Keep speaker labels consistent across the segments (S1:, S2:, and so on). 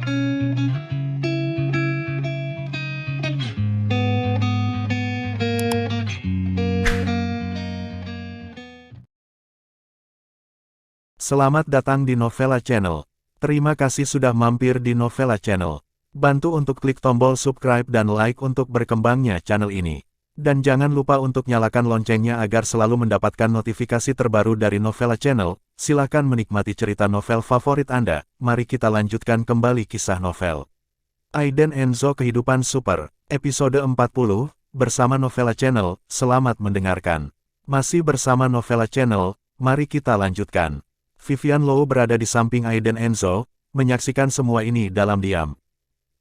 S1: Selamat datang di Novella Channel. Terima kasih sudah mampir di Novella Channel. Bantu untuk klik tombol subscribe dan like untuk berkembangnya channel ini. Dan jangan lupa untuk nyalakan loncengnya agar selalu mendapatkan notifikasi terbaru dari Novella Channel. Silakan menikmati cerita novel favorit Anda. Mari kita lanjutkan kembali kisah novel Aiden Enzo Kehidupan Super, episode 40, bersama Novella Channel. Selamat mendengarkan. Masih bersama Novella Channel, mari kita lanjutkan. Vivian Low berada di samping Aiden Enzo, menyaksikan semua ini dalam diam.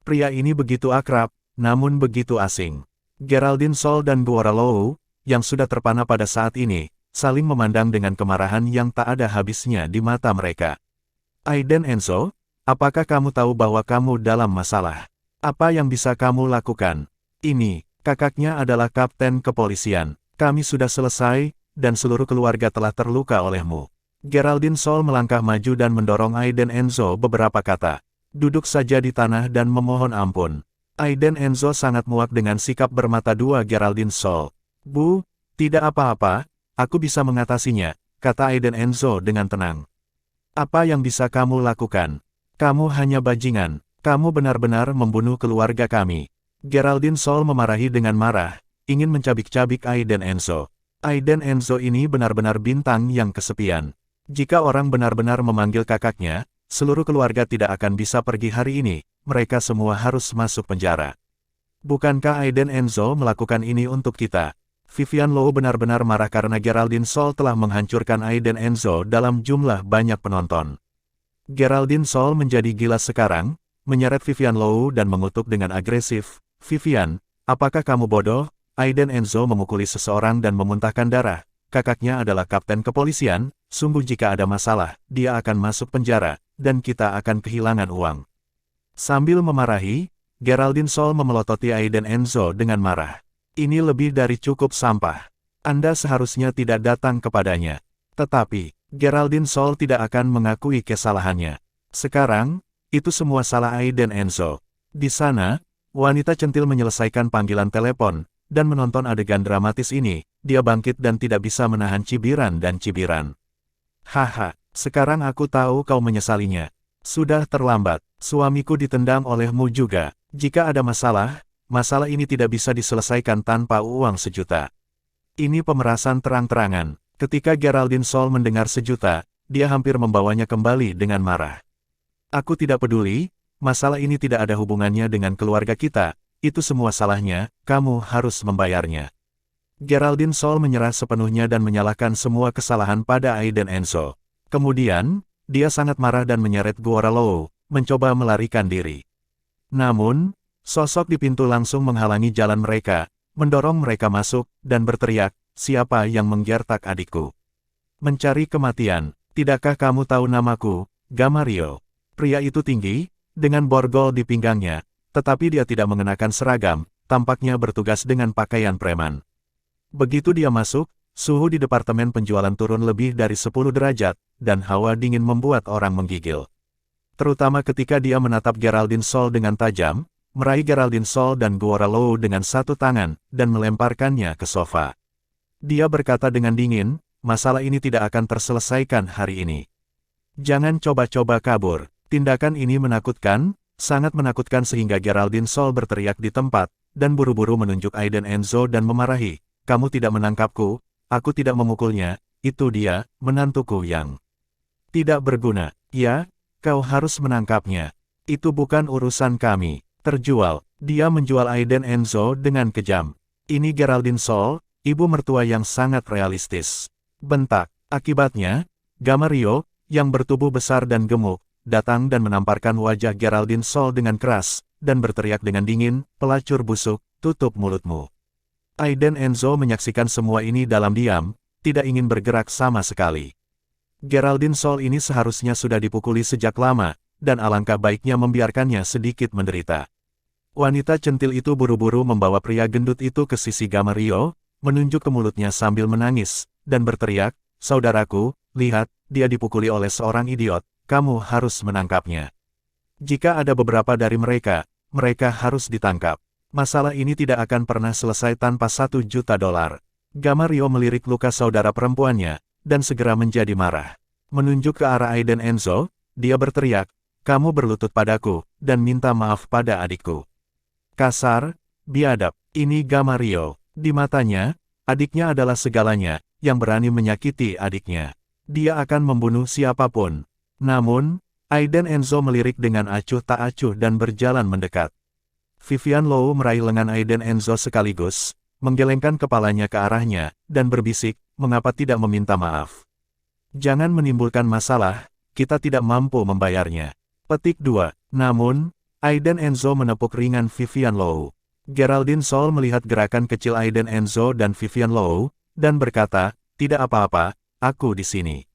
S1: Pria ini begitu akrab, namun begitu asing. Geraldine Sol dan Guora Low, yang sudah terpana pada saat ini, saling memandang dengan kemarahan yang tak ada habisnya di mata mereka. Aiden Enzo, apakah kamu tahu bahwa kamu dalam masalah? Apa yang bisa kamu lakukan? Ini, kakaknya adalah kapten kepolisian. Kami sudah selesai, dan seluruh keluarga telah terluka olehmu. Geraldine Sol melangkah maju dan mendorong Aiden Enzo beberapa kata. Duduk saja di tanah dan memohon ampun. Aiden Enzo sangat muak dengan sikap bermata dua Geraldine Sol. Bu, tidak apa-apa, aku bisa mengatasinya, kata Aiden Enzo dengan tenang. Apa yang bisa kamu lakukan? Kamu hanya bajingan, kamu benar-benar membunuh keluarga kami. Geraldine Sol memarahi dengan marah, ingin mencabik-cabik Aiden Enzo. Aiden Enzo ini benar-benar bintang yang kesepian. Jika orang benar-benar memanggil kakaknya, seluruh keluarga tidak akan bisa pergi hari ini, mereka semua harus masuk penjara. Bukankah Aiden Enzo melakukan ini untuk kita? Vivian Low benar-benar marah karena Geraldine Sol telah menghancurkan Aiden Enzo dalam jumlah banyak penonton. Geraldine Sol menjadi gila sekarang, menyeret Vivian Low dan mengutuk dengan agresif. Vivian, apakah kamu bodoh? Aiden Enzo memukuli seseorang dan memuntahkan darah. Kakaknya adalah kapten kepolisian, sungguh jika ada masalah, dia akan masuk penjara, dan kita akan kehilangan uang. Sambil memarahi, Geraldine Sol memelototi Aiden Enzo dengan marah. Ini lebih dari cukup sampah. Anda seharusnya tidak datang kepadanya. Tetapi, Geraldine Sol tidak akan mengakui kesalahannya. Sekarang, itu semua salah Aiden Enzo. Di sana, wanita centil menyelesaikan panggilan telepon, dan menonton adegan dramatis ini, dia bangkit dan tidak bisa menahan cibiran dan cibiran. Haha, sekarang aku tahu kau menyesalinya. Sudah terlambat, suamiku ditendang olehmu juga. Jika ada masalah, masalah ini tidak bisa diselesaikan tanpa uang sejuta. Ini pemerasan terang-terangan. Ketika Geraldine Sol mendengar sejuta, dia hampir membawanya kembali dengan marah. Aku tidak peduli, masalah ini tidak ada hubungannya dengan keluarga kita. Itu semua salahnya, kamu harus membayarnya. Geraldine Sol menyerah sepenuhnya dan menyalahkan semua kesalahan pada Aiden Enzo. Kemudian, dia sangat marah dan menyeret Guora Low, mencoba melarikan diri. Namun, sosok di pintu langsung menghalangi jalan mereka, mendorong mereka masuk, dan berteriak, siapa yang menggertak adikku? Mencari kematian, tidakkah kamu tahu namaku, Gamario? Pria itu tinggi, dengan borgol di pinggangnya, tetapi dia tidak mengenakan seragam, tampaknya bertugas dengan pakaian preman. Begitu dia masuk, suhu di departemen penjualan turun lebih dari 10 derajat, dan hawa dingin membuat orang menggigil. Terutama ketika dia menatap Geraldine Sol dengan tajam, meraih Geraldine Sol dan Guora Low dengan satu tangan, dan melemparkannya ke sofa. Dia berkata dengan dingin, masalah ini tidak akan terselesaikan hari ini. Jangan coba-coba kabur, tindakan ini menakutkan, sangat menakutkan sehingga Geraldine Sol berteriak di tempat, dan buru-buru menunjuk Aiden Enzo dan memarahi, kamu tidak menangkapku, aku tidak memukulnya, itu dia, menantuku yang tidak berguna. Ya, kau harus menangkapnya. Itu bukan urusan kami. Terjual, dia menjual Aiden Enzo dengan kejam. Ini Geraldine Sol, ibu mertua yang sangat realistis. Bentak, akibatnya, Gamario, yang bertubuh besar dan gemuk, datang dan menamparkan wajah Geraldine Sol dengan keras, dan berteriak dengan dingin, pelacur busuk, tutup mulutmu. Aiden Enzo menyaksikan semua ini dalam diam, tidak ingin bergerak sama sekali. Geraldine Sol ini seharusnya sudah dipukuli sejak lama, dan alangkah baiknya membiarkannya sedikit menderita. Wanita centil itu buru-buru membawa pria gendut itu ke sisi Gamario, menunjuk ke mulutnya sambil menangis, dan berteriak, saudaraku, lihat, dia dipukuli oleh seorang idiot. Kamu harus menangkapnya. Jika ada beberapa dari mereka, mereka harus ditangkap. Masalah ini tidak akan pernah selesai tanpa $1 juta. Gamma-Ryo melirik luka saudara perempuannya, dan segera menjadi marah. Menunjuk ke arah Aiden Enzo, dia berteriak, "Kamu berlutut padaku, dan minta maaf pada adikku." Kasar, biadab, ini Gamma-Ryo. Di matanya, adiknya adalah segalanya, yang berani menyakiti adiknya. Dia akan membunuh siapapun. Namun, Aiden Enzo melirik dengan acuh tak acuh dan berjalan mendekat. Vivian Low meraih lengan Aiden Enzo sekaligus, menggelengkan kepalanya ke arahnya, dan berbisik, "Mengapa tidak meminta maaf? Jangan menimbulkan masalah, kita tidak mampu membayarnya." Petik 2. Namun, Aiden Enzo menepuk ringan Vivian Low. Geraldine Sol melihat gerakan kecil Aiden Enzo dan Vivian Low, dan berkata, "Tidak apa-apa, aku di sini."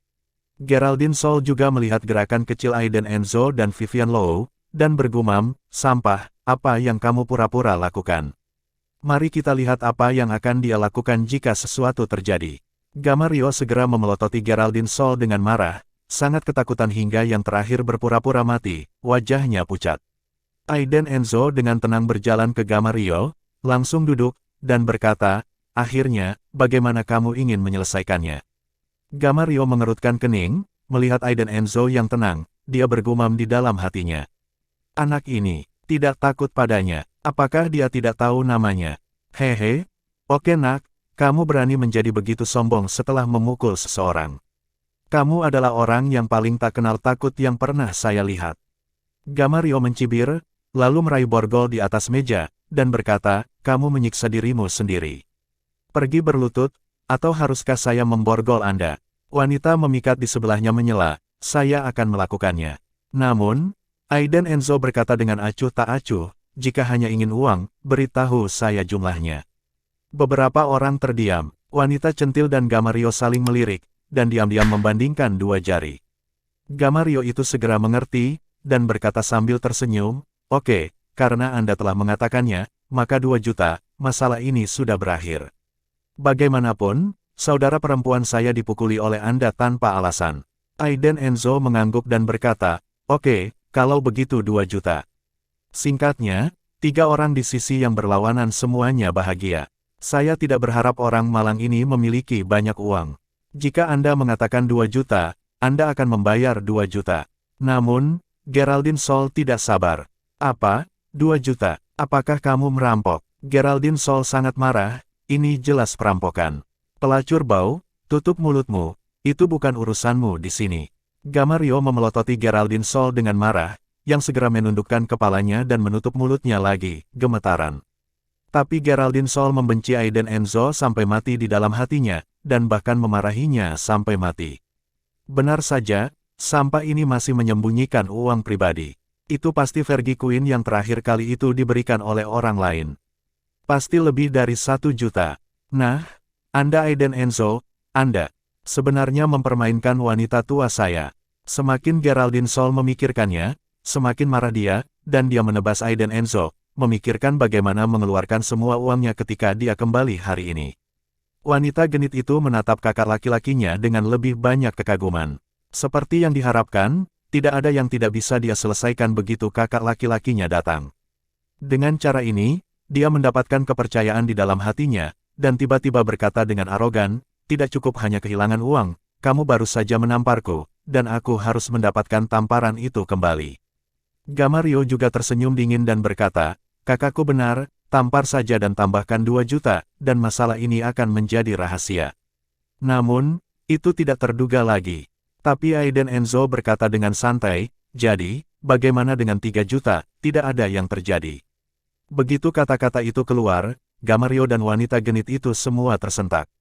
S1: Geraldine Sol juga melihat gerakan kecil Aiden Enzo dan Vivian Low, dan bergumam, "Sampah, apa yang kamu pura-pura lakukan? Mari kita lihat apa yang akan dia lakukan jika sesuatu terjadi." Gamma-Ryo segera memelototi Geraldine Sol dengan marah, sangat ketakutan hingga yang terakhir berpura-pura mati, wajahnya pucat. Aiden Enzo dengan tenang berjalan ke Gamma-Ryo, langsung duduk, dan berkata, "Akhirnya, bagaimana kamu ingin menyelesaikannya?" Gamma-Ryo mengerutkan kening, melihat Aiden Enzo yang tenang, dia bergumam di dalam hatinya. Anak ini, tidak takut padanya, apakah dia tidak tahu namanya? Hehe, oke nak, kamu berani menjadi begitu sombong setelah memukul seseorang. Kamu adalah orang yang paling tak kenal takut yang pernah saya lihat. Gamma-Ryo mencibir, lalu meraih borgol di atas meja, dan berkata, "Kamu menyiksa dirimu sendiri. Pergi berlutut, atau haruskah saya memborgol Anda?" Wanita memikat di sebelahnya menyela, "Saya akan melakukannya." Namun, Aiden Enzo berkata dengan acuh tak acuh, "Jika hanya ingin uang, beritahu saya jumlahnya." Beberapa orang terdiam, wanita centil dan Gamma-Ryo saling melirik, dan diam-diam membandingkan dua jari. Gamma-Ryo itu segera mengerti, dan berkata sambil tersenyum, "Oke, karena Anda telah mengatakannya, maka 2 juta, masalah ini sudah berakhir. Bagaimanapun, saudara perempuan saya dipukuli oleh Anda tanpa alasan." Aiden Enzo mengangguk dan berkata, "Oke, kalau begitu 2 juta. Singkatnya, 3 orang di sisi yang berlawanan semuanya bahagia. Saya tidak berharap orang malang ini memiliki banyak uang. Jika Anda mengatakan 2 juta, Anda akan membayar 2 juta. Namun, Geraldine Sol tidak sabar. "Apa? 2 juta? Apakah kamu merampok?" Geraldine Sol sangat marah, "Ini jelas perampokan. Pelacur bau, tutup mulutmu, itu bukan urusanmu di sini." Gamma-Ryo memelototi Geraldine Sol dengan marah, yang segera menundukkan kepalanya dan menutup mulutnya lagi, gemetaran. Tapi Geraldine Sol membenci Aiden Enzo sampai mati di dalam hatinya, dan bahkan memarahinya sampai mati. Benar saja, sampah ini masih menyembunyikan uang pribadi. Itu pasti Fergie Quinn yang terakhir kali itu diberikan oleh orang lain. Pasti lebih dari 1 juta. Nah, Anda Aiden Enzo, Anda sebenarnya mempermainkan wanita tua saya. Semakin Geraldine Sol memikirkannya, semakin marah dia, dan dia menebas Aiden Enzo, memikirkan bagaimana mengeluarkan semua uangnya ketika dia kembali hari ini. Wanita genit itu menatap kakak laki-lakinya dengan lebih banyak kekaguman. Seperti yang diharapkan, tidak ada yang tidak bisa dia selesaikan begitu kakak laki-lakinya datang. Dengan cara ini, dia mendapatkan kepercayaan di dalam hatinya, dan tiba-tiba berkata dengan arogan, "Tidak cukup hanya kehilangan uang, kamu baru saja menamparku, dan aku harus mendapatkan tamparan itu kembali." Gamma-Ryo juga tersenyum dingin dan berkata, "Kakakku benar, tampar saja dan tambahkan 2 juta, dan masalah ini akan menjadi rahasia." Namun, itu tidak terduga lagi. Tapi Aiden Enzo berkata dengan santai, "Jadi, bagaimana dengan 3 juta, tidak ada yang terjadi." Begitu kata-kata itu keluar, Gamma-Ryo dan wanita genit itu semua tersentak.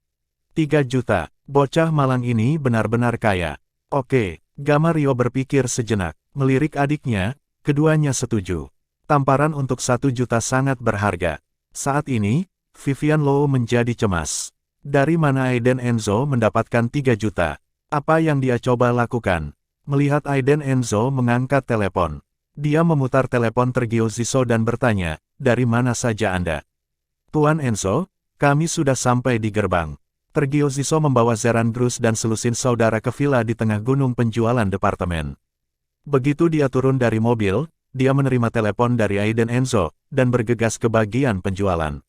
S1: 3 juta, bocah malang ini benar-benar kaya. Oke, Gamma-Ryo berpikir sejenak, melirik adiknya, keduanya setuju. Tamparan untuk 1 juta sangat berharga. Saat ini, Vivian Low menjadi cemas. Dari mana Aiden Enzo mendapatkan 3 juta? Apa yang dia coba lakukan? Melihat Aiden Enzo mengangkat telepon. Dia memutar telepon Tergio Ziso dan bertanya, "Dari mana saja Anda?" "Tuan Enzo, kami sudah sampai di gerbang." Tergio Ziso membawa Zeran Grus dan selusin saudara ke villa di tengah gunung penjualan departemen. Begitu dia turun dari mobil, dia menerima telepon dari Aiden Enzo, dan bergegas ke bagian penjualan.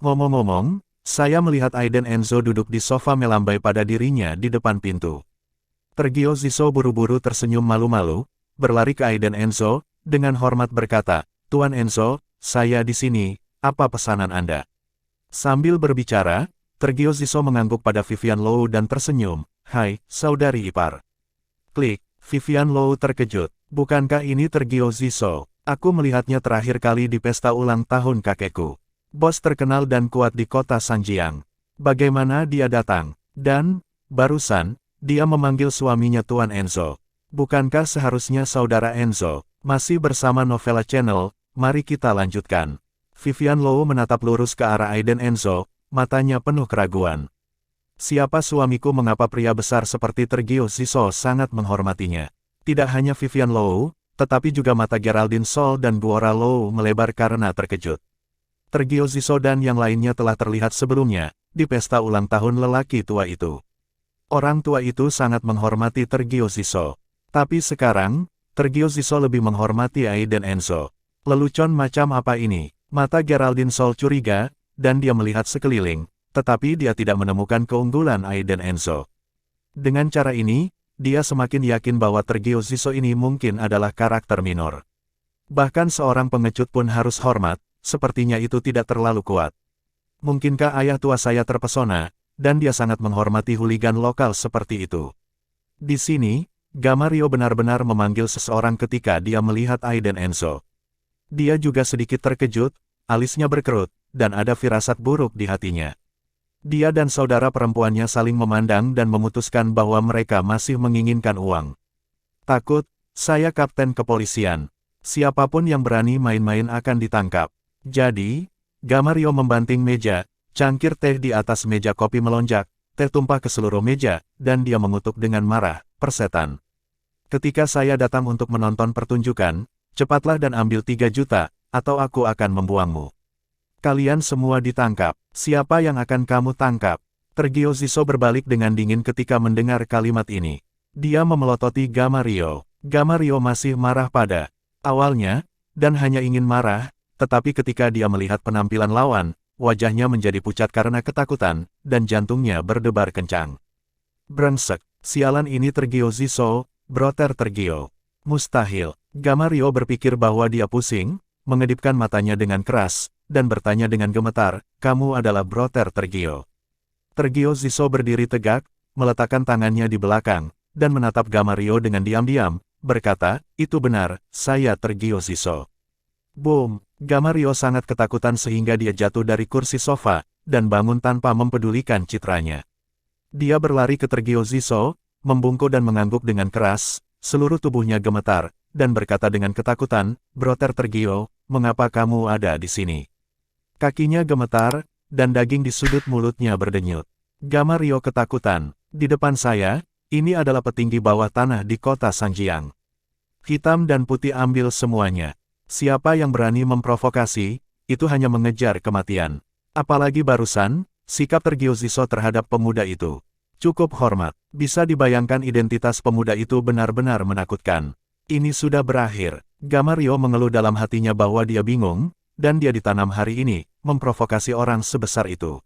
S1: Ngomong-ngomong, saya melihat Aiden Enzo duduk di sofa melambai pada dirinya di depan pintu. Tergio Ziso buru-buru tersenyum malu-malu, berlari ke Aiden Enzo, dengan hormat berkata, "Tuan Enzo, saya di sini, apa pesanan Anda?" Sambil berbicara, Tergio Ziso mengangguk pada Vivian Low dan tersenyum, "Hai, saudari ipar." Klik, Vivian Low terkejut. "Bukankah ini Tergio Ziso? Aku melihatnya terakhir kali di pesta ulang tahun kakekku. Bos terkenal dan kuat di kota Sanjiang. Bagaimana dia datang? Dan, barusan, dia memanggil suaminya Tuan Enzo. Bukankah seharusnya saudara Enzo masih bersama Novella Channel? Mari kita lanjutkan." Vivian Low menatap lurus ke arah Aiden Enzo, matanya penuh keraguan. Siapa suamiku? Mengapa pria besar seperti Tergio Ziso sangat menghormatinya? Tidak hanya Vivian Low, tetapi juga mata Geraldine Sol dan Buora Low melebar karena terkejut. Tergio Ziso dan yang lainnya telah terlihat sebelumnya, di pesta ulang tahun lelaki tua itu. Orang tua itu sangat menghormati Tergio Ziso. Tapi sekarang, Tergio Ziso lebih menghormati Aiden Enzo. Lelucon macam apa ini? Mata Geraldine Sol curiga, dan dia melihat sekeliling, tetapi dia tidak menemukan keunggulan Aiden Enzo. Dengan cara ini, dia semakin yakin bahwa Tergio Ziso ini mungkin adalah karakter minor. Bahkan seorang pengecut pun harus hormat, sepertinya itu tidak terlalu kuat. Mungkinkah ayah tua saya terpesona, dan dia sangat menghormati hooligan lokal seperti itu? Di sini, Gamario benar-benar memanggil seseorang ketika dia melihat Aiden Enzo. Dia juga sedikit terkejut, alisnya berkerut, dan ada firasat buruk di hatinya. Dia dan saudara perempuannya saling memandang dan memutuskan bahwa mereka masih menginginkan uang. "Takut, saya kapten kepolisian. Siapapun yang berani main-main akan ditangkap." Jadi, Gamario membanting meja, cangkir teh di atas meja kopi melonjak, teh tumpah ke seluruh meja, dan dia mengutuk dengan marah, "Persetan. Ketika saya datang untuk menonton pertunjukan, cepatlah dan ambil 3 juta, atau aku akan membuangmu. Kalian semua ditangkap. Siapa yang akan kamu tangkap?" Tergio Ziso berbalik dengan dingin ketika mendengar kalimat ini. Dia memelototi Gamario. Gamario masih marah pada awalnya, dan hanya ingin marah, tetapi ketika dia melihat penampilan lawan, wajahnya menjadi pucat karena ketakutan, dan jantungnya berdebar kencang. "Brengsek, sialan ini Tergio Ziso, broter Tergio. Mustahil." Gamario berpikir bahwa dia pusing, mengedipkan matanya dengan keras, dan bertanya dengan gemetar, "Kamu adalah broter Tergio?" Tergio Ziso berdiri tegak, meletakkan tangannya di belakang, dan menatap Gamario dengan diam-diam, berkata, "Itu benar, saya Tergio Ziso." Boom! Gamario sangat ketakutan sehingga dia jatuh dari kursi sofa, dan bangun tanpa mempedulikan citranya. Dia berlari ke Tergio Ziso, membungkuk dan mengangguk dengan keras, seluruh tubuhnya gemetar, dan berkata dengan ketakutan, "Broter Tergio, mengapa kamu ada di sini?" Kakinya gemetar, dan daging di sudut mulutnya berdenyut. Gamario ketakutan. "Di depan saya, ini adalah petinggi bawah tanah di kota Sanjiang. Hitam dan putih ambil semuanya. Siapa yang berani memprovokasi, itu hanya mengejar kematian." Apalagi barusan, sikap Tergio Ziso terhadap pemuda itu. Cukup hormat. Bisa dibayangkan identitas pemuda itu benar-benar menakutkan. Ini sudah berakhir. Gamario mengeluh dalam hatinya bahwa dia bingung, dan dia ditanam hari ini, memprovokasi orang sebesar itu.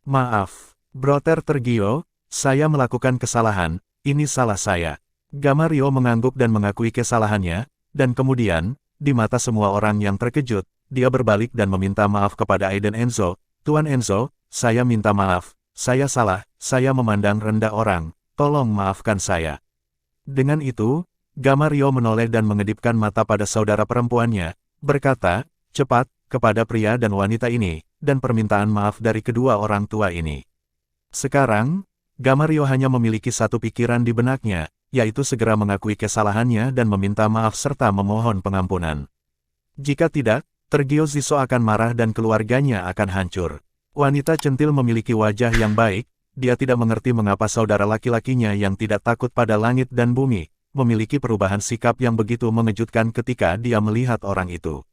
S1: "Maaf, broter Tergio, saya melakukan kesalahan, ini salah saya." Gamario mengangguk dan mengakui kesalahannya, dan kemudian, di mata semua orang yang terkejut, dia berbalik dan meminta maaf kepada Aiden Enzo. "Tuan Enzo, saya minta maaf, saya salah, saya memandang rendah orang, tolong maafkan saya." Dengan itu, Gamario menoleh dan mengedipkan mata pada saudara perempuannya, berkata, cepat, kepada pria dan wanita ini, dan permintaan maaf dari kedua orang tua ini. Sekarang, Gamario hanya memiliki satu pikiran di benaknya, yaitu segera mengakui kesalahannya dan meminta maaf serta memohon pengampunan. Jika tidak, Tergio Ziso akan marah dan keluarganya akan hancur. Wanita centil memiliki wajah yang baik, dia tidak mengerti mengapa saudara laki-lakinya yang tidak takut pada langit dan bumi, memiliki perubahan sikap yang begitu mengejutkan ketika dia melihat orang itu.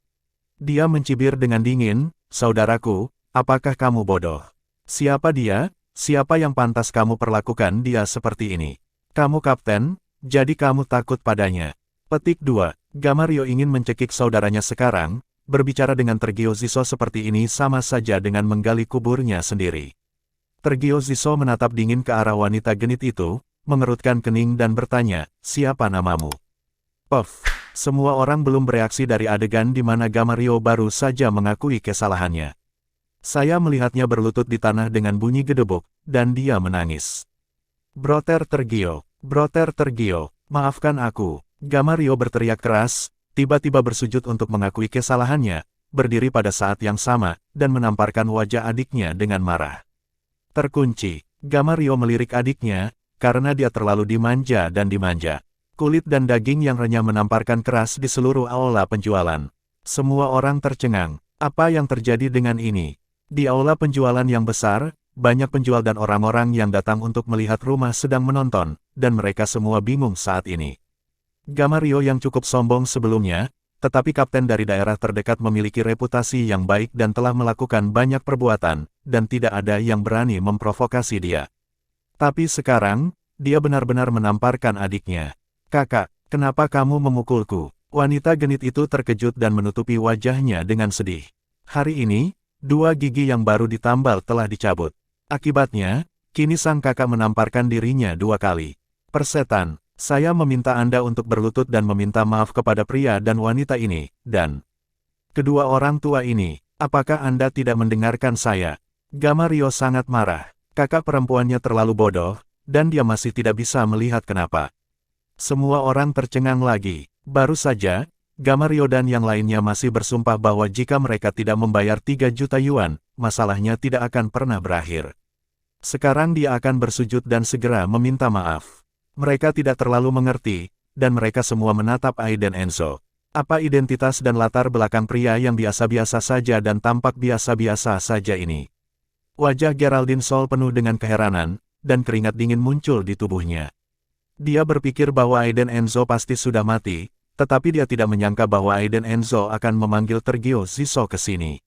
S1: Dia mencibir dengan dingin, "Saudaraku, apakah kamu bodoh? Siapa dia? Siapa yang pantas kamu perlakukan dia seperti ini? Kamu kapten, jadi kamu takut padanya." Petik 2. Gamario ingin mencekik saudaranya sekarang, berbicara dengan Tergio Ziso seperti ini sama saja dengan menggali kuburnya sendiri. Tergio Ziso menatap dingin ke arah wanita genit itu, mengerutkan kening dan bertanya, siapa namamu? Puff. Semua orang belum bereaksi dari adegan di mana Gamario baru saja mengakui kesalahannya. Saya melihatnya berlutut di tanah dengan bunyi gedebuk, dan dia menangis. Brother Tergio, maafkan aku. Gamario berteriak keras, tiba-tiba bersujud untuk mengakui kesalahannya, berdiri pada saat yang sama, dan menamparkan wajah adiknya dengan marah. Terkunci, Gamario melirik adiknya, karena dia terlalu dimanja dan dimanja. Kulit dan daging yang renyah menamparkan keras di seluruh aula penjualan. Semua orang tercengang. Apa yang terjadi dengan ini? Di aula penjualan yang besar, banyak penjual dan orang-orang yang datang untuk melihat rumah sedang menonton, dan mereka semua bingung saat ini. Gamario yang cukup sombong sebelumnya, tetapi kapten dari daerah terdekat memiliki reputasi yang baik dan telah melakukan banyak perbuatan, dan tidak ada yang berani memprovokasi dia. Tapi sekarang, dia benar-benar menamparkan adiknya. Kakak, kenapa kamu memukulku? Wanita genit itu terkejut dan menutupi wajahnya dengan sedih. Hari ini, 2 gigi yang baru ditambal telah dicabut. Akibatnya, kini sang kakak menamparkan dirinya 2 kali. Persetan, saya meminta Anda untuk berlutut dan meminta maaf kepada pria dan wanita ini, dan kedua orang tua ini, apakah Anda tidak mendengarkan saya? Gamario sangat marah. Kakak perempuannya terlalu bodoh, dan dia masih tidak bisa melihat kenapa. Semua orang tercengang lagi. Baru saja, Gamario dan yang lainnya masih bersumpah bahwa jika mereka tidak membayar 3 juta yuan, masalahnya tidak akan pernah berakhir. Sekarang dia akan bersujud dan segera meminta maaf. Mereka tidak terlalu mengerti, dan mereka semua menatap Aiden Enzo. Apa identitas dan latar belakang pria yang biasa-biasa saja dan tampak biasa-biasa saja ini? Wajah Geraldine Sol penuh dengan keheranan, dan keringat dingin muncul di tubuhnya. Dia berpikir bahwa Aiden Enzo pasti sudah mati, tetapi dia tidak menyangka bahwa Aiden Enzo akan memanggil Tergio Ziso ke sini.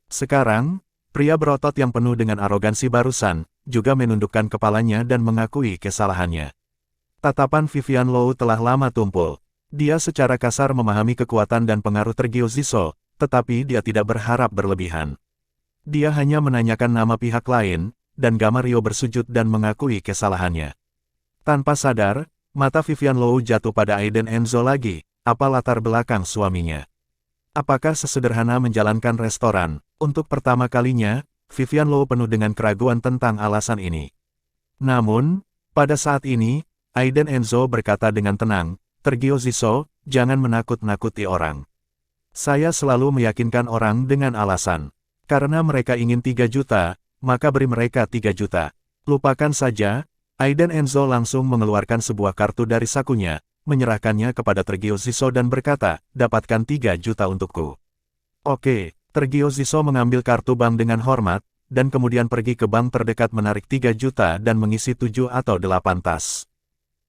S1: Sekarang, pria berotot yang penuh dengan arogansi barusan, juga menundukkan kepalanya dan mengakui kesalahannya. Tatapan Vivian Low telah lama tumpul. Dia secara kasar memahami kekuatan dan pengaruh Tergio Ziso, tetapi dia tidak berharap berlebihan. Dia hanya menanyakan nama pihak lain, dan Gamario bersujud dan mengakui kesalahannya. Tanpa sadar, mata Vivian Low jatuh pada Aiden Enzo lagi. Apa latar belakang suaminya? Apakah sesederhana menjalankan restoran? Untuk pertama kalinya, Vivian Low penuh dengan keraguan tentang alasan ini. Namun, pada saat ini, Aiden Enzo berkata dengan tenang, Tergio Ziso, jangan menakut-nakuti orang. Saya selalu meyakinkan orang dengan alasan. Karena mereka ingin 3 juta, maka beri mereka 3 juta. Lupakan saja. Aiden Enzo langsung mengeluarkan sebuah kartu dari sakunya, menyerahkannya kepada Tergio Ziso dan berkata, dapatkan 3 juta untukku. Oke, Tergio Ziso mengambil kartu bank dengan hormat, dan kemudian pergi ke bank terdekat menarik 3 juta dan mengisi 7 atau 8 tas.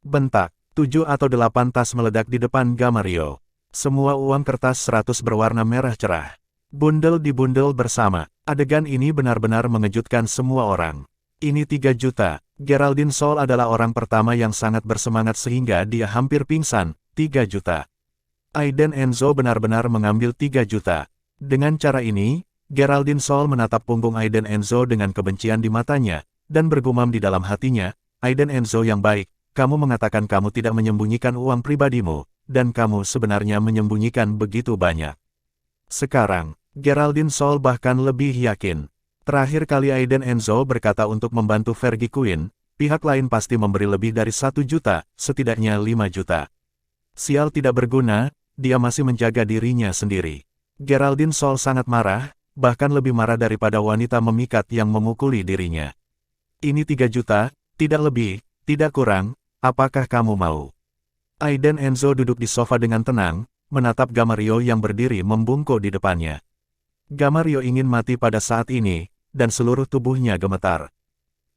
S1: Bentak, 7 atau 8 tas meledak di depan Gamario. Semua uang kertas 100 berwarna merah cerah. Bundel dibundel bersama. Adegan ini benar-benar mengejutkan semua orang. Ini 3 juta. Geraldine Sol adalah orang pertama yang sangat bersemangat sehingga dia hampir pingsan. 3 juta. Aiden Enzo benar-benar mengambil 3 juta. Dengan cara ini, Geraldine Sol menatap punggung Aiden Enzo dengan kebencian di matanya, dan bergumam di dalam hatinya, Aiden Enzo yang baik, kamu mengatakan kamu tidak menyembunyikan uang pribadimu, dan kamu sebenarnya menyembunyikan begitu banyak. Sekarang, Geraldine Sol bahkan lebih yakin. Terakhir kali Aiden Enzo berkata untuk membantu Fergie Quinn, pihak lain pasti memberi lebih dari 1 juta, setidaknya 5 juta. Sial tidak berguna, dia masih menjaga dirinya sendiri. Geraldine Sol sangat marah, bahkan lebih marah daripada wanita memikat yang memukuli dirinya. Ini 3 juta, tidak lebih, tidak kurang, apakah kamu mau? Aiden Enzo duduk di sofa dengan tenang, menatap Gamario yang berdiri membungkuk di depannya. Gamario ingin mati pada saat ini, dan seluruh tubuhnya gemetar.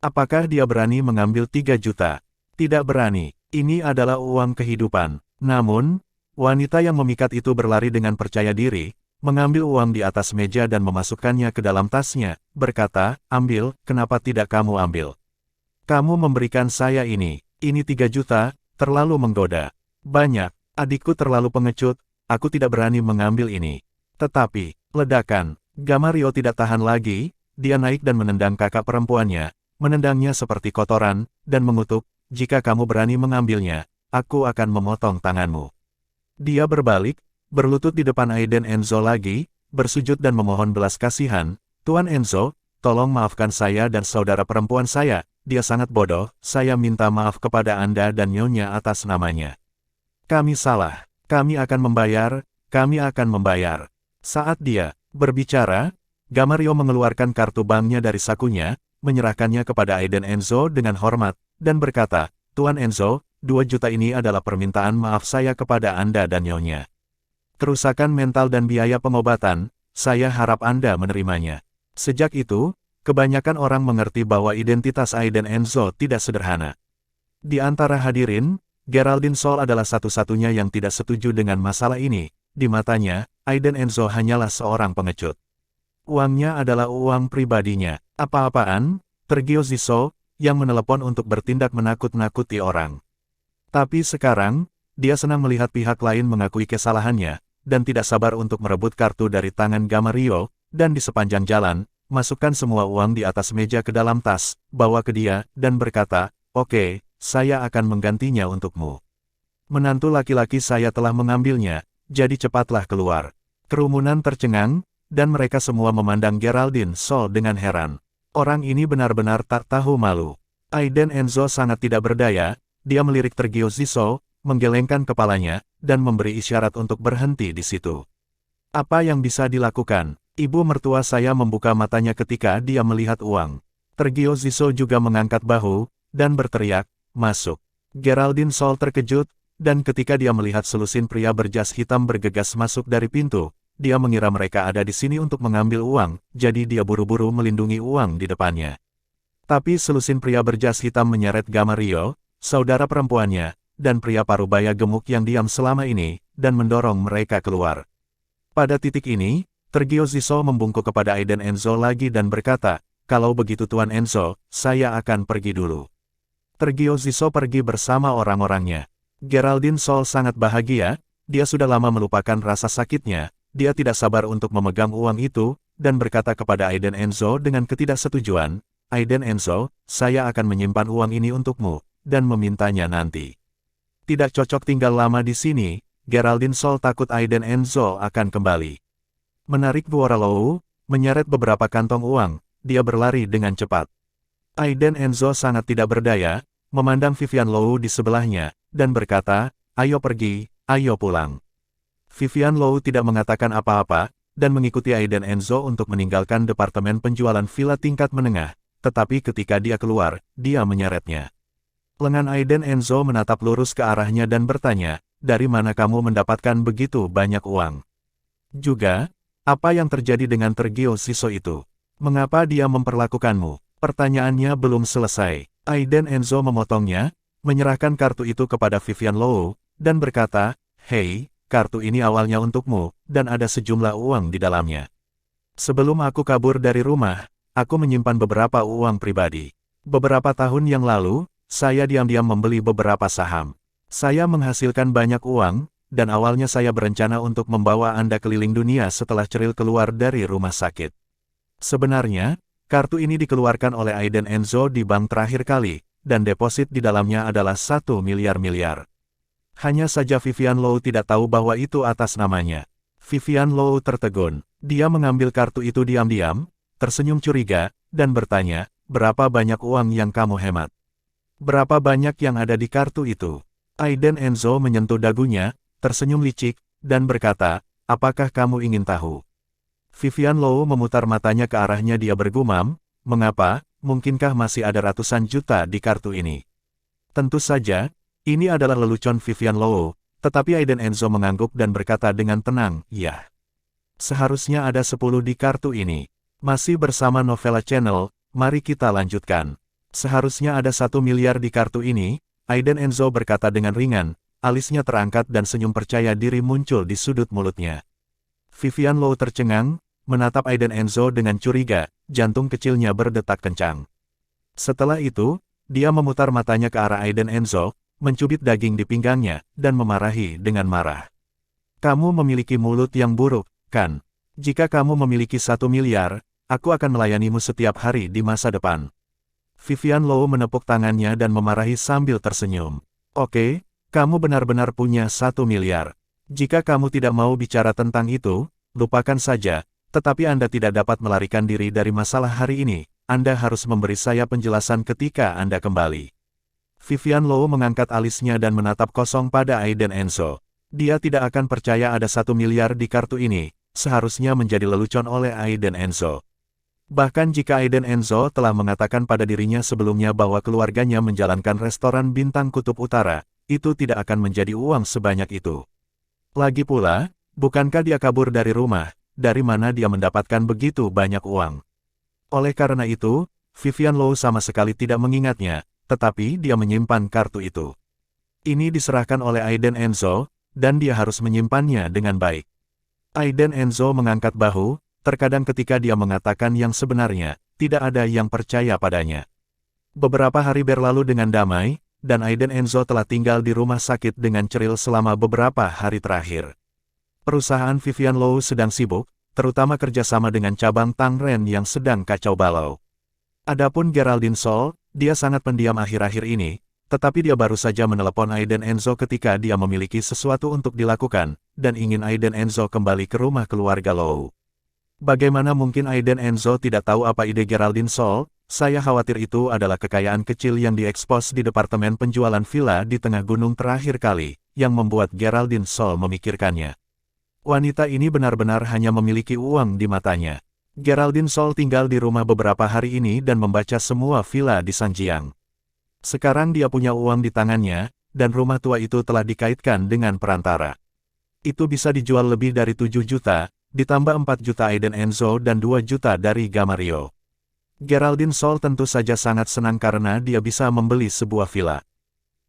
S1: Apakah dia berani mengambil 3 juta? Tidak berani, ini adalah uang kehidupan. Namun, wanita yang memikat itu berlari dengan percaya diri, mengambil uang di atas meja dan memasukkannya ke dalam tasnya, berkata, ambil, kenapa tidak kamu ambil? Kamu memberikan saya ini 3 juta, terlalu menggoda. Banyak. Adikku terlalu pengecut, aku tidak berani mengambil ini. Tetapi, ledakan, Gamario tidak tahan lagi, dia naik dan menendang kakak perempuannya, menendangnya seperti kotoran, dan mengutuk, jika kamu berani mengambilnya, aku akan memotong tanganmu. Dia berbalik, berlutut di depan Aiden Enzo lagi, bersujud dan memohon belas kasihan, Tuan Enzo, tolong maafkan saya dan saudara perempuan saya, dia sangat bodoh, saya minta maaf kepada Anda dan Nyonya atas namanya. Kami salah, kami akan membayar. Saat dia berbicara, Gamario mengeluarkan kartu banknya dari sakunya, menyerahkannya kepada Aiden Enzo dengan hormat, dan berkata, Tuan Enzo, 2 juta ini adalah permintaan maaf saya kepada Anda dan Nyonya. Kerusakan mental dan biaya pengobatan, saya harap Anda menerimanya. Sejak itu, kebanyakan orang mengerti bahwa identitas Aiden Enzo tidak sederhana. Di antara hadirin, Geraldine Sol adalah satu-satunya yang tidak setuju dengan masalah ini. Di matanya, Aiden Enzo hanyalah seorang pengecut. Uangnya adalah uang pribadinya. Apa-apaan, Tergio Ziso, yang menelepon untuk bertindak menakut-nakuti orang. Tapi sekarang, dia senang melihat pihak lain mengakui kesalahannya, dan tidak sabar untuk merebut kartu dari tangan Gamario, dan di sepanjang jalan, masukkan semua uang di atas meja ke dalam tas, bawa ke dia, dan berkata, oke, saya akan menggantinya untukmu. Menantu laki-laki saya telah mengambilnya, jadi cepatlah keluar. Kerumunan tercengang, dan mereka semua memandang Geraldine Sol dengan heran. Orang ini benar-benar tak tahu malu. Aiden Enzo sangat tidak berdaya, dia melirik Tergio Ziso, menggelengkan kepalanya, dan memberi isyarat untuk berhenti di situ. Apa yang bisa dilakukan? Ibu mertua saya membuka matanya ketika dia melihat uang. Tergio Ziso juga mengangkat bahu, dan berteriak, masuk. Geraldine Sol terkejut, dan ketika dia melihat selusin pria berjas hitam bergegas masuk dari pintu, dia mengira mereka ada di sini untuk mengambil uang, jadi dia buru-buru melindungi uang di depannya. Tapi selusin pria berjas hitam menyeret Gamario, saudara perempuannya, dan pria parubaya gemuk yang diam selama ini, dan mendorong mereka keluar. Pada titik ini, Tergio Ziso membungkuk kepada Aiden Enzo lagi dan berkata, kalau begitu Tuan Enzo, saya akan pergi dulu. Tergio Ziso pergi bersama orang-orangnya. Geraldine Sol sangat bahagia, dia sudah lama melupakan rasa sakitnya, dia tidak sabar untuk memegang uang itu, dan berkata kepada Aiden Enzo dengan ketidaksetujuan, Aiden Enzo, saya akan menyimpan uang ini untukmu, dan memintanya nanti. Tidak cocok tinggal lama di sini, Geraldine Sol takut Aiden Enzo akan kembali. Menarik Buora Lou, menyeret beberapa kantong uang, dia berlari dengan cepat. Aiden Enzo sangat tidak berdaya, memandang Vivian Lou di sebelahnya, dan berkata, ayo pergi, ayo pulang. Vivian Lou tidak mengatakan apa-apa, dan mengikuti Aiden Enzo untuk meninggalkan departemen penjualan villa tingkat menengah, tetapi ketika dia keluar, dia menyeretnya. Lengan Aiden Enzo menatap lurus ke arahnya dan bertanya, dari mana kamu mendapatkan begitu banyak uang? Juga, apa yang terjadi dengan Tergio Ziso itu? Mengapa dia memperlakukanmu? Pertanyaannya belum selesai. Aiden Enzo memotongnya, menyerahkan kartu itu kepada Vivian Lou, dan berkata, hei, kartu ini awalnya untukmu, dan ada sejumlah uang di dalamnya. Sebelum aku kabur dari rumah, aku menyimpan beberapa uang pribadi. Beberapa tahun yang lalu, saya diam-diam membeli beberapa saham. Saya menghasilkan banyak uang, dan awalnya saya berencana untuk membawa Anda keliling dunia setelah Ceril keluar dari rumah sakit. Sebenarnya, kartu ini dikeluarkan oleh Aiden Enzo di bank terakhir kali, dan deposit di dalamnya adalah 1 miliar. Hanya saja Vivian Lou tidak tahu bahwa itu atas namanya. Vivian Lou tertegun. Dia mengambil kartu itu diam-diam, tersenyum curiga, dan bertanya, berapa banyak uang yang kamu hemat? Berapa banyak yang ada di kartu itu? Aiden Enzo menyentuh dagunya, tersenyum licik, dan berkata, apakah kamu ingin tahu? Vivian Lou memutar matanya ke arahnya dia bergumam, mengapa, mungkinkah masih ada ratusan juta di kartu ini? Tentu saja, ini adalah lelucon Vivian Lou, tetapi Aiden Enzo mengangguk dan berkata dengan tenang, ya. Seharusnya ada 10 di kartu ini. Masih bersama Novella Channel, mari kita lanjutkan. Seharusnya ada 1 miliar di kartu ini, Aiden Enzo berkata dengan ringan, alisnya terangkat dan senyum percaya diri muncul di sudut mulutnya. Vivian Lou tercengang, menatap Aiden Enzo dengan curiga, jantung kecilnya berdetak kencang. Setelah itu, dia memutar matanya ke arah Aiden Enzo, mencubit daging di pinggangnya, dan memarahi dengan marah. Kamu memiliki mulut yang buruk, kan? Jika kamu memiliki 1 miliar, aku akan melayanimu setiap hari di masa depan. Vivian Low menepuk tangannya dan memarahi sambil tersenyum. Oke, kamu benar-benar punya 1 miliar. Jika kamu tidak mau bicara tentang itu, lupakan saja, tetapi Anda tidak dapat melarikan diri dari masalah hari ini. Anda harus memberi saya penjelasan ketika Anda kembali. Vivian Low mengangkat alisnya dan menatap kosong pada Aiden Enzo. Dia tidak akan percaya ada 1 miliar di kartu ini, seharusnya menjadi lelucon oleh Aiden Enzo. Bahkan jika Aiden Enzo telah mengatakan pada dirinya sebelumnya bahwa keluarganya menjalankan restoran bintang Kutub Utara, itu tidak akan menjadi uang sebanyak itu. Lagi pula, bukankah dia kabur dari rumah, dari mana dia mendapatkan begitu banyak uang? Oleh karena itu, Vivian Low sama sekali tidak mengingatnya, tetapi dia menyimpan kartu itu. Ini diserahkan oleh Aiden Enzo, dan dia harus menyimpannya dengan baik. Aiden Enzo mengangkat bahu, terkadang ketika dia mengatakan yang sebenarnya, tidak ada yang percaya padanya. Beberapa hari berlalu dengan damai, dan Aiden Enzo telah tinggal di rumah sakit dengan ceril selama beberapa hari terakhir. Perusahaan Vivian Low sedang sibuk, terutama kerjasama dengan cabang Tangren yang sedang kacau balau. Adapun Geraldine Sol, dia sangat pendiam akhir-akhir ini, tetapi dia baru saja menelepon Aiden Enzo ketika dia memiliki sesuatu untuk dilakukan, dan ingin Aiden Enzo kembali ke rumah keluarga Low. Bagaimana mungkin Aiden Enzo tidak tahu apa ide Geraldine Sol? Saya khawatir itu adalah kekayaan kecil yang diekspos di departemen penjualan villa di tengah gunung terakhir kali, yang membuat Geraldine Sol memikirkannya. Wanita ini benar-benar hanya memiliki uang di matanya. Geraldine Sol tinggal di rumah beberapa hari ini dan membaca semua villa di Sanjiang. Sekarang dia punya uang di tangannya, dan rumah tua itu telah dikaitkan dengan perantara. Itu bisa dijual lebih dari 7 juta, ditambah 4 juta Aiden Enzo dan 2 juta dari Gamario. Geraldine Sol tentu saja sangat senang karena dia bisa membeli sebuah villa.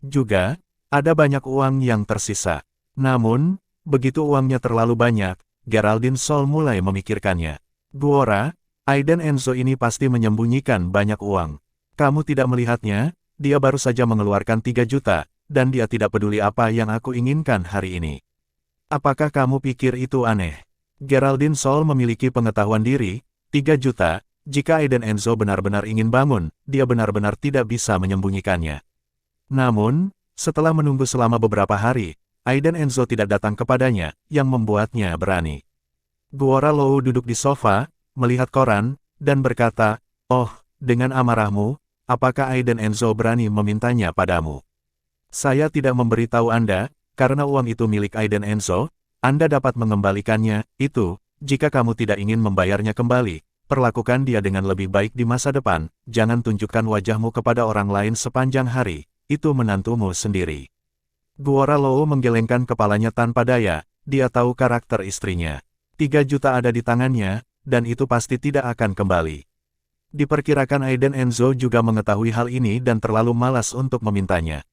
S1: Juga, ada banyak uang yang tersisa. Namun, begitu uangnya terlalu banyak, Geraldine Sol mulai memikirkannya. Guora, Aiden Enzo ini pasti menyembunyikan banyak uang. Kamu tidak melihatnya? Dia baru saja mengeluarkan 3 juta, dan dia tidak peduli apa yang aku inginkan hari ini. Apakah kamu pikir itu aneh? Geraldine Sol memiliki pengetahuan diri, 3 juta, jika Aiden Enzo benar-benar ingin bangun, dia benar-benar tidak bisa menyembunyikannya. Namun, setelah menunggu selama beberapa hari, Aiden Enzo tidak datang kepadanya, yang membuatnya berani. Guora Low duduk di sofa, melihat koran, dan berkata, "Oh, dengan amarahmu, apakah Aiden Enzo berani memintanya padamu? Saya tidak memberitahu Anda, karena uang itu milik Aiden Enzo, Anda dapat mengembalikannya, itu, jika kamu tidak ingin membayarnya kembali, perlakukan dia dengan lebih baik di masa depan, jangan tunjukkan wajahmu kepada orang lain sepanjang hari, itu menantumu sendiri." Guora Low menggelengkan kepalanya tanpa daya, dia tahu karakter istrinya. 3 juta ada di tangannya, dan itu pasti tidak akan kembali. Diperkirakan Aiden Enzo juga mengetahui hal ini dan terlalu malas untuk memintanya.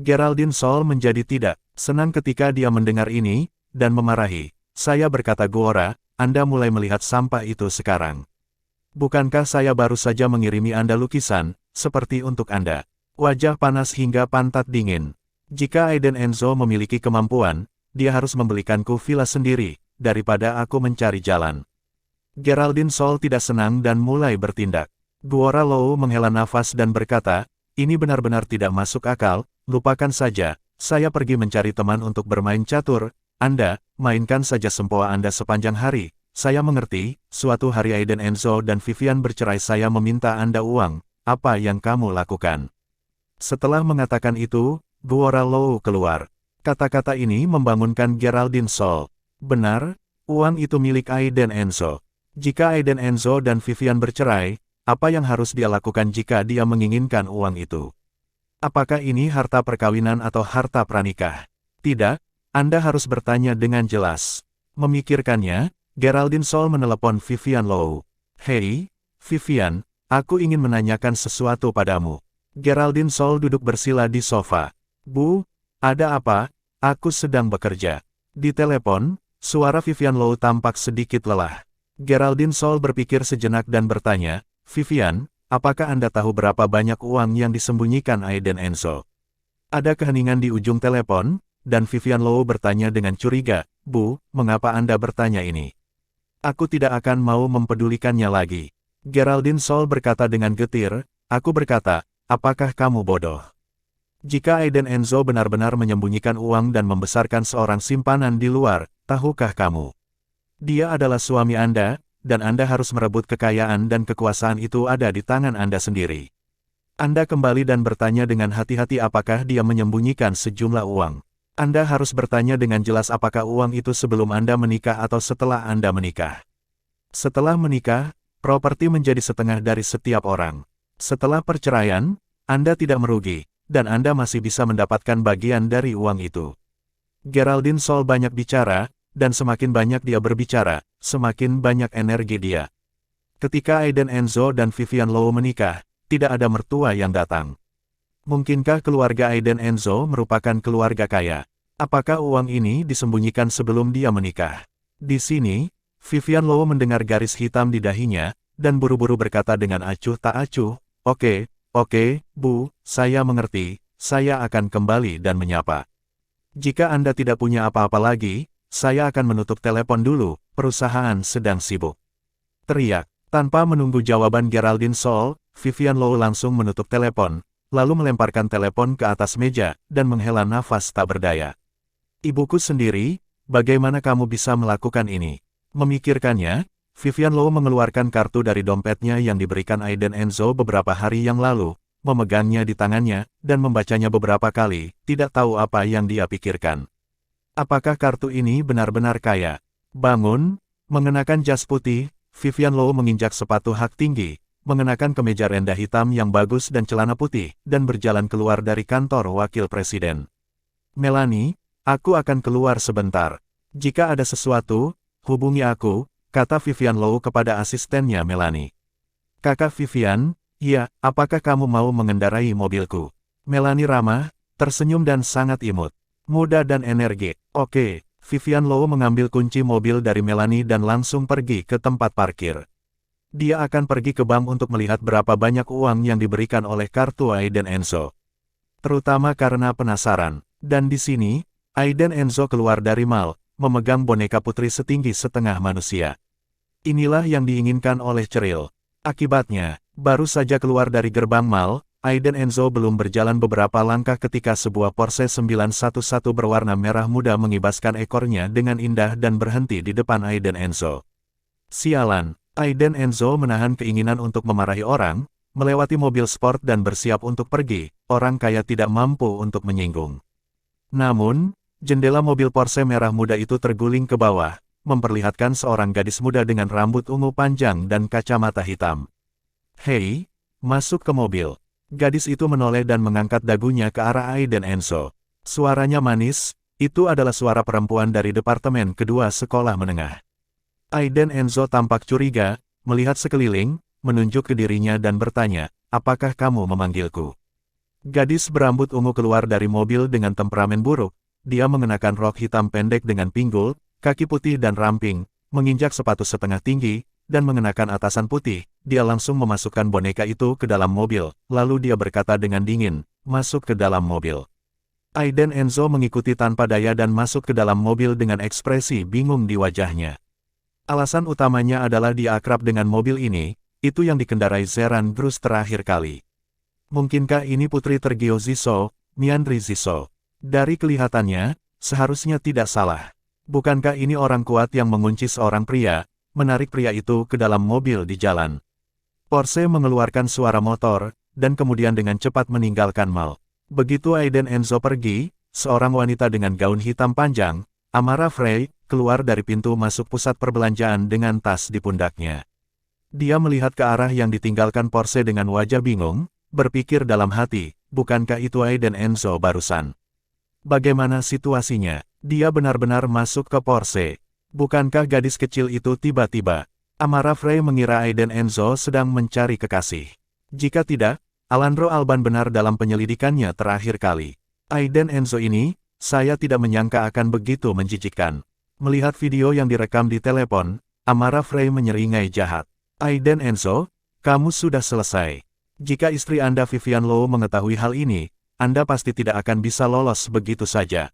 S1: Geraldine Sol menjadi tidak senang ketika dia mendengar ini, dan memarahi. "Saya berkata Guora, Anda mulai melihat sampah itu sekarang. Bukankah saya baru saja mengirimi Anda lukisan, seperti untuk Anda? Wajah panas hingga pantat dingin. Jika Aiden Enzo memiliki kemampuan, dia harus membelikanku villa sendiri, daripada aku mencari jalan." Geraldine Sol tidak senang dan mulai bertindak. Guora Low menghela nafas dan berkata, "Ini benar-benar tidak masuk akal, lupakan saja, saya pergi mencari teman untuk bermain catur, Anda, mainkan saja sempoa Anda sepanjang hari, saya mengerti, suatu hari Aiden Enzo dan Vivian bercerai saya meminta Anda uang, apa yang kamu lakukan?" Setelah mengatakan itu, Guora Low keluar. Kata-kata ini membangunkan Geraldine Sol. Benar, uang itu milik Aiden Enzo. Jika Aiden Enzo dan Vivian bercerai, apa yang harus dia lakukan jika dia menginginkan uang itu? Apakah ini harta perkawinan atau harta pranikah? Tidak, Anda harus bertanya dengan jelas. Memikirkannya, Geraldine Sol menelepon Vivian Low. "Hei, Vivian, aku ingin menanyakan sesuatu padamu." Geraldine Sol duduk bersila di sofa. "Bu, ada apa? Aku sedang bekerja." Di telepon, suara Vivian Low tampak sedikit lelah. Geraldine Sol berpikir sejenak dan bertanya, "Vivian, apakah Anda tahu berapa banyak uang yang disembunyikan Aiden Enzo?" Ada keheningan di ujung telepon, dan Vivian Low bertanya dengan curiga, "Bu, mengapa Anda bertanya ini? Aku tidak akan mau mempedulikannya lagi." Geraldine Sol berkata dengan getir, "Aku berkata, apakah kamu bodoh? Jika Aiden Enzo benar-benar menyembunyikan uang dan membesarkan seorang simpanan di luar, tahukah kamu? Dia adalah suami Anda, dan Anda harus merebut kekayaan dan kekuasaan itu ada di tangan Anda sendiri. Anda kembali dan bertanya dengan hati-hati apakah dia menyembunyikan sejumlah uang. Anda harus bertanya dengan jelas apakah uang itu sebelum Anda menikah atau setelah Anda menikah. Setelah menikah, properti menjadi setengah dari setiap orang. Setelah perceraian, Anda tidak merugi, dan Anda masih bisa mendapatkan bagian dari uang itu." Geraldine Sol banyak bicara, dan semakin banyak dia berbicara, semakin banyak energi dia. Ketika Aiden Enzo dan Vivian Low menikah, tidak ada mertua yang datang. Mungkinkah keluarga Aiden Enzo merupakan keluarga kaya? Apakah uang ini disembunyikan sebelum dia menikah? Di sini, Vivian Low mendengar garis hitam di dahinya, dan buru-buru berkata dengan acuh tak acuh, Oke, Bu, saya mengerti, saya akan kembali dan menyapa. Jika Anda tidak punya apa-apa lagi, saya akan menutup telepon dulu, perusahaan sedang sibuk." Teriak. Tanpa menunggu jawaban Geraldine Sol, Vivian Low langsung menutup telepon, lalu melemparkan telepon ke atas meja, dan menghela nafas tak berdaya. "Ibuku sendiri, bagaimana kamu bisa melakukan ini?" Memikirkannya, Vivian Low mengeluarkan kartu dari dompetnya yang diberikan Aiden Enzo beberapa hari yang lalu, memegangnya di tangannya, dan membacanya beberapa kali, tidak tahu apa yang dia pikirkan. Apakah kartu ini benar-benar kaya? Bangun, mengenakan jas putih, Vivian Low menginjak sepatu hak tinggi, mengenakan kemeja rendah hitam yang bagus dan celana putih, dan berjalan keluar dari kantor wakil presiden. "Melanie, aku akan keluar sebentar. Jika ada sesuatu, hubungi aku," kata Vivian Low kepada asistennya Melanie. "Kakak Vivian, ya, apakah kamu mau mengendarai mobilku?" Melanie ramah, tersenyum dan sangat imut. Muda dan energik. "Oke." Vivian Low mengambil kunci mobil dari Melanie dan langsung pergi ke tempat parkir. Dia akan pergi ke bank untuk melihat berapa banyak uang yang diberikan oleh kartu Aiden Enzo. Terutama karena penasaran. Dan di sini, Aiden Enzo keluar dari mall, memegang boneka putri setinggi setengah manusia. Inilah yang diinginkan oleh Cheryl. Akibatnya, baru saja keluar dari gerbang mall, Aiden Enzo belum berjalan beberapa langkah ketika sebuah Porsche 911 berwarna merah muda mengibaskan ekornya dengan indah dan berhenti di depan Aiden Enzo. Sialan, Aiden Enzo menahan keinginan untuk memarahi orang, melewati mobil sport dan bersiap untuk pergi, orang kaya tidak mampu untuk menyinggung. Namun, jendela mobil Porsche merah muda itu terguling ke bawah, memperlihatkan seorang gadis muda dengan rambut ungu panjang dan kacamata hitam. "Hei, masuk ke mobil." Gadis itu menoleh dan mengangkat dagunya ke arah Aiden Enzo. Suaranya manis, itu adalah suara perempuan dari Departemen Kedua Sekolah Menengah. Aiden Enzo tampak curiga, melihat sekeliling, menunjuk ke dirinya dan bertanya, "Apakah kamu memanggilku?" Gadis berambut ungu keluar dari mobil dengan temperamen buruk. Dia mengenakan rok hitam pendek dengan pinggul, kaki putih dan ramping, menginjak sepatu setengah tinggi, dan mengenakan atasan putih. Dia langsung memasukkan boneka itu ke dalam mobil, lalu dia berkata dengan dingin, "Masuk ke dalam mobil." Aiden Enzo mengikuti tanpa daya dan masuk ke dalam mobil dengan ekspresi bingung di wajahnya. Alasan utamanya adalah dia akrab dengan mobil ini, itu yang dikendarai Zeran Bruce terakhir kali. Mungkinkah ini putri Tergio Ziso, Miandri Ziso? Dari kelihatannya, seharusnya tidak salah. Bukankah ini orang kuat yang mengunci seorang pria, menarik pria itu ke dalam mobil di jalan? Porsche mengeluarkan suara motor, dan kemudian dengan cepat meninggalkan mall. Begitu Aiden Enzo pergi, seorang wanita dengan gaun hitam panjang, Amara Frey, keluar dari pintu masuk pusat perbelanjaan dengan tas di pundaknya. Dia melihat ke arah yang ditinggalkan Porsche dengan wajah bingung, berpikir dalam hati, bukankah itu Aiden Enzo barusan? Bagaimana situasinya? Dia benar-benar masuk ke Porsche. Bukankah gadis kecil itu tiba-tiba? Amara Frey mengira Aiden Enzo sedang mencari kekasih. Jika tidak, Alejandro Alban benar dalam penyelidikannya terakhir kali. Aiden Enzo ini, saya tidak menyangka akan begitu menjijikkan. Melihat video yang direkam di telepon, Amara Frey menyeringai jahat. "Aiden Enzo, kamu sudah selesai. Jika istri Anda Vivian Low mengetahui hal ini, Anda pasti tidak akan bisa lolos begitu saja.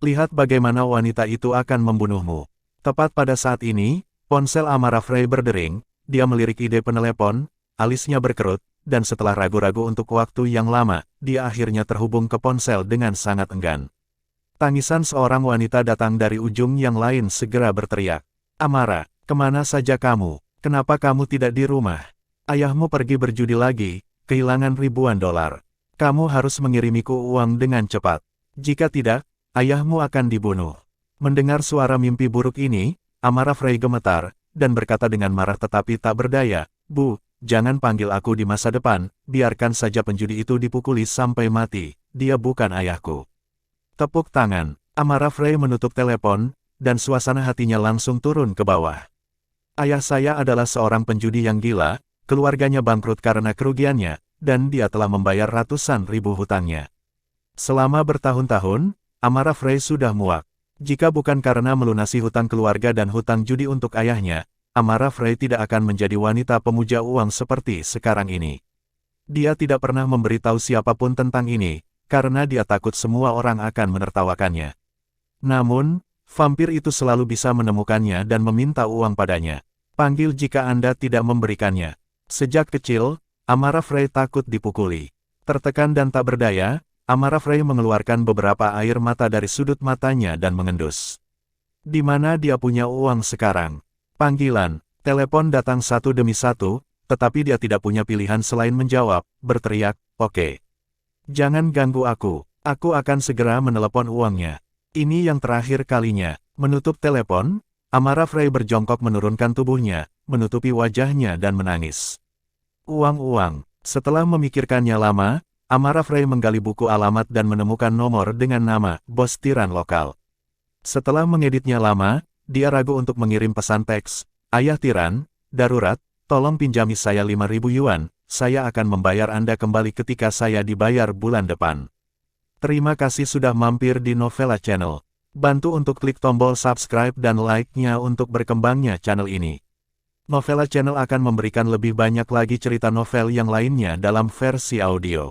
S1: Lihat bagaimana wanita itu akan membunuhmu. Tepat pada saat ini, ponsel Amara Frey berdering, dia melirik ide penelepon, alisnya berkerut, dan setelah ragu-ragu untuk waktu yang lama, dia akhirnya terhubung ke ponsel dengan sangat enggan. Tangisan seorang wanita datang dari ujung yang lain segera berteriak. Amara, kemana saja kamu? Kenapa kamu tidak di rumah? Ayahmu pergi berjudi lagi, kehilangan ribuan dolar. Kamu harus mengirimiku uang dengan cepat. Jika tidak, ayahmu akan dibunuh. Mendengar suara mimpi buruk ini, Amara Frey gemetar, dan berkata dengan marah tetapi tak berdaya, Bu, jangan panggil aku di masa depan, biarkan saja penjudi itu dipukuli sampai mati, dia bukan ayahku. Tepuk tangan, Amara Frey menutup telepon, dan suasana hatinya langsung turun ke bawah. Ayah saya adalah seorang penjudi yang gila, keluarganya bangkrut karena kerugiannya, dan dia telah membayar ratusan ribu hutangnya. Selama bertahun-tahun, Amara Frey sudah muak. Jika bukan karena melunasi hutang keluarga dan hutang judi untuk ayahnya, Amara Frey tidak akan menjadi wanita pemuja uang seperti sekarang ini. Dia tidak pernah memberitahu siapapun tentang ini, karena dia takut semua orang akan menertawakannya. Namun, vampir itu selalu bisa menemukannya dan meminta uang padanya. Panggil jika Anda tidak memberikannya. Sejak kecil, Amara Frey takut dipukuli. Tertekan dan tak berdaya, Amara Frey mengeluarkan beberapa air mata dari sudut matanya dan mengendus. Di mana dia punya uang sekarang? Panggilan, telepon datang satu demi satu, tetapi dia tidak punya pilihan selain menjawab, berteriak, oke. Jangan ganggu aku akan segera menelepon uangnya. Ini yang terakhir kalinya. Menutup telepon, Amara Frey berjongkok menurunkan tubuhnya, menutupi wajahnya dan menangis. Uang. Setelah memikirkannya lama, Amara Frey menggali buku alamat dan menemukan nomor dengan nama Bos Tiran Lokal. Setelah mengeditnya lama, dia ragu untuk mengirim pesan teks, Ayah Tiran, darurat, tolong pinjami saya 5.000 yuan, saya akan membayar Anda kembali ketika saya dibayar bulan depan. Terima kasih sudah mampir di Novela Channel. Bantu untuk klik tombol subscribe dan like-nya untuk berkembangnya channel ini. Novela Channel akan memberikan lebih banyak lagi cerita novel yang lainnya dalam versi audio.